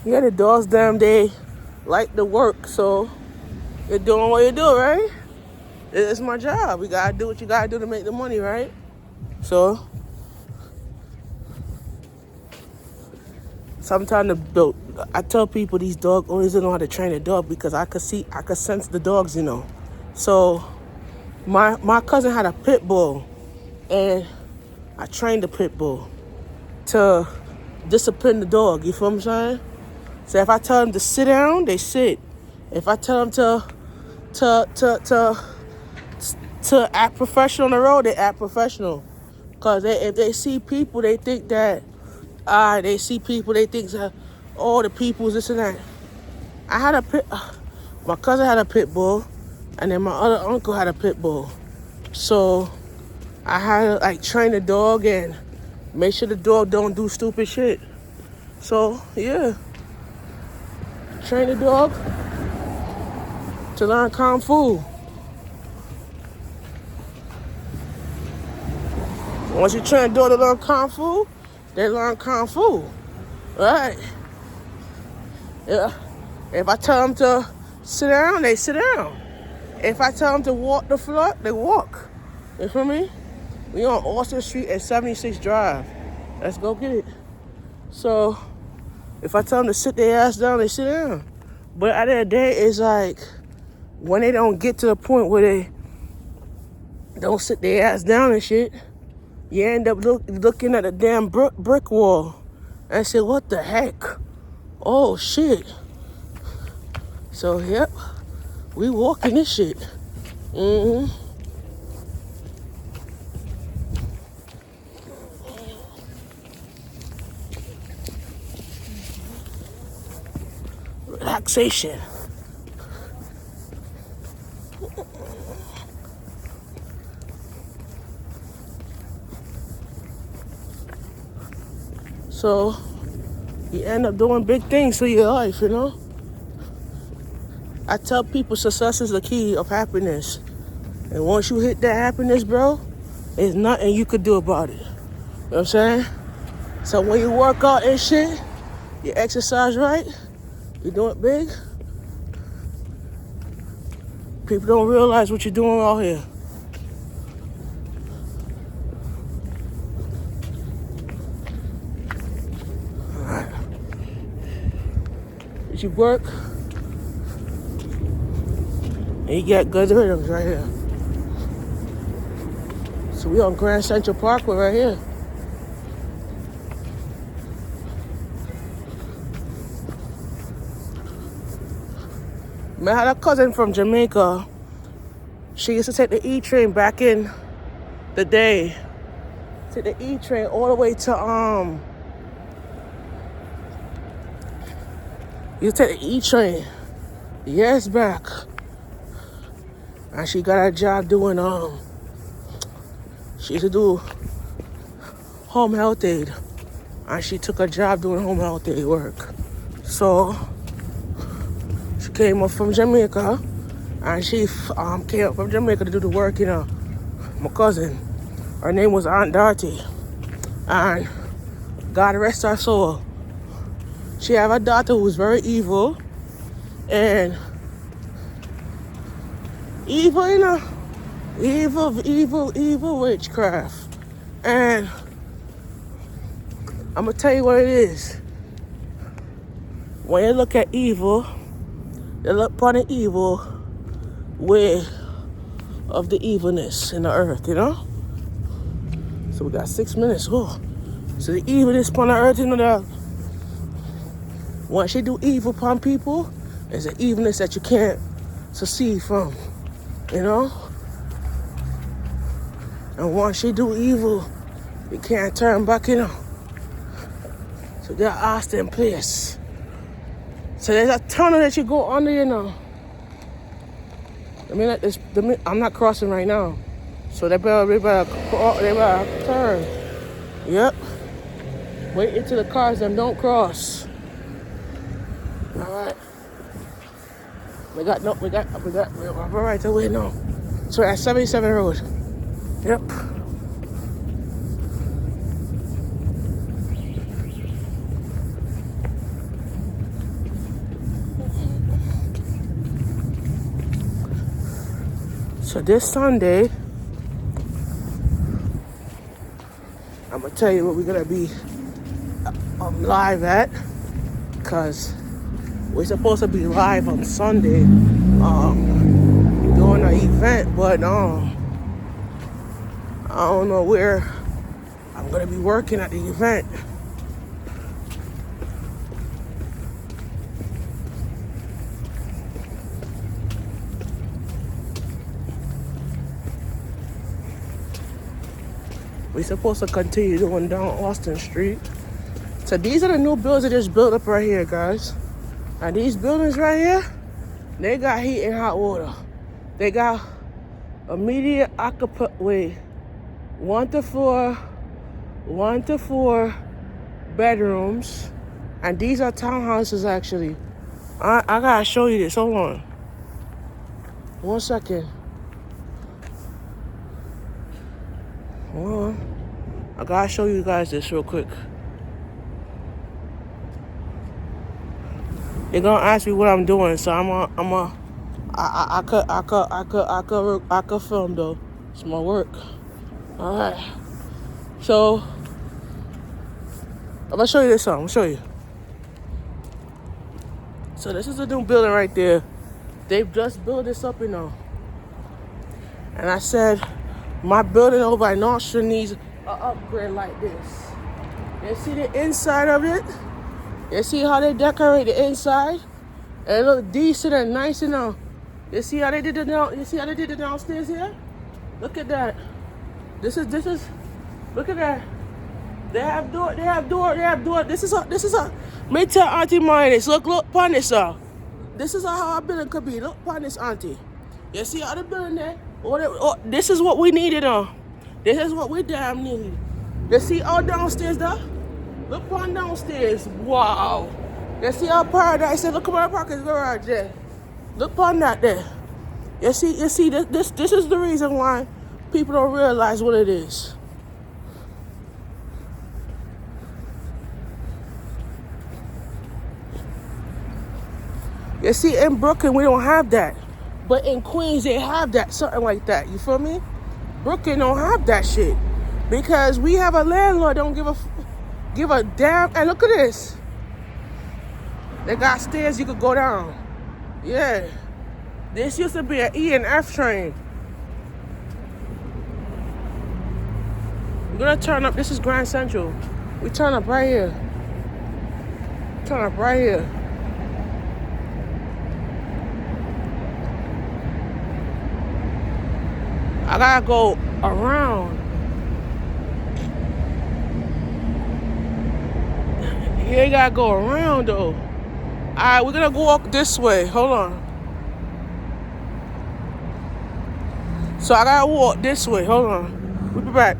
Yeah, the dogs, damn, they like to work, so you're doing what you do, right? It's my job. You gotta do what you gotta do to make the money, right? So sometimes I tell people these dog owners don't know how to train a dog because I could sense the dogs, you know. So my cousin had a pit bull, and I trained the pit bull to discipline the dog. You feel what I'm saying? So if I tell them to sit down, they sit. If I tell them to act professional on the road, they act professional. Cause if they see people, they think that they see people, they think that the people's this and that. I had my cousin had a pit bull, and then my other uncle had a pit bull. So I had to like train the dog and make sure the dog don't do stupid shit. So yeah, train the dog to learn kung fu. Once you train a dog to learn kung fu, they learn kung fu, right? Yeah. If I tell them to sit down, they sit down. If I tell them to walk the floor, they walk. You feel me? We on Austin Street at 76 Drive. Let's go get it. So if I tell them to sit their ass down, they sit down. But at the end of the day, it's like when they don't get to the point where they don't sit their ass down and shit, you end up looking at a damn brick wall and say, what the heck? Oh shit. So yep, we walking this shit. Relaxation. So you end up doing big things to your life, you know? I tell people success is the key of happiness. And once you hit that happiness, bro, there's nothing you could do about it. You know what I'm saying? So when you work out and shit, you exercise right, you do it big, people don't realize what you're doing out here. Alright. You work, and you get good rhythms right here. So we on Grand Central Parkway right here. Man, I had a cousin from Jamaica. She used to take the E train back in the day. Take the E train all the way to You take the E train years back, and she got a job doing she used to do home health aid, and she took a job doing home health aid work. So she came up from Jamaica, and she came up from Jamaica to do the work, you know. My cousin, her name was Aunt Dorothy, and God rest her soul. She have a daughter who's very evil, and evil, you know, evil witchcraft. And I'm gonna tell you what it is. When you look at evil, you look upon the evil way of the evilness in the earth, you know? So we got 6 minutes. Oh. So the evilness upon the earth, you know, once you do evil upon people, it's an evilness that you can't secede from, you know? And once you do evil, you can't turn back, you know? So they're asked in place. So there's a tunnel that you go under, you know? I'm not crossing right now. So they better turn. Yep. Wait until the cars them don't cross. Alright. We're right away now. So at 77 Road. Yep. So this Sunday, I'm gonna tell you what we're gonna be live at, because we're supposed to be live on Sunday doing an event, but I don't know where I'm gonna be working at the event. We're supposed to continue doing down Austin Street. So these are the new buildings that just built up right here, guys. And these buildings right here, they got heat and hot water. They got immediate occupancy. 1 to 4 bedrooms. And these are townhouses actually. I gotta show you this, hold on. 1 second. Hold on. I gotta show you guys this real quick. They're gonna ask me what I'm doing, so I could film though. It's my work. All right. So I'm gonna show you this. I'm gonna show you. So this is a new building right there. They've just built this up, And I said, my building over at North Shore needs an upgrade like this. You see the inside of it? You see how they decorate the inside? And it look decent and nice enough. You see how they did the downstairs here? Look at that. This is look at that. They have door. This is a me tell Auntie Minus. Look upon this, This is how our building could be. Look upon this, Auntie. You see how the building there? This is what we needed, This is what we damn need. You see all downstairs there? Look upon downstairs. Wow. You see our paradise? Look at my pockets garage there. Look upon that there. You see this is the reason why people don't realize what it is. You see, in Brooklyn, we don't have that. But in Queens, they have that, something like that. You feel me? Brooklyn don't have that shit. Because we have a landlord don't give a damn. And look at this. They got stairs you could go down. Yeah. This used to be an E and F train. We're gonna turn up. This is Grand Central. We turn up right here. Turn up right here. I gotta go around. You gotta go around though. Alright, we're gonna go walk this way. Hold on. So I gotta walk this way. Hold on. We'll be back.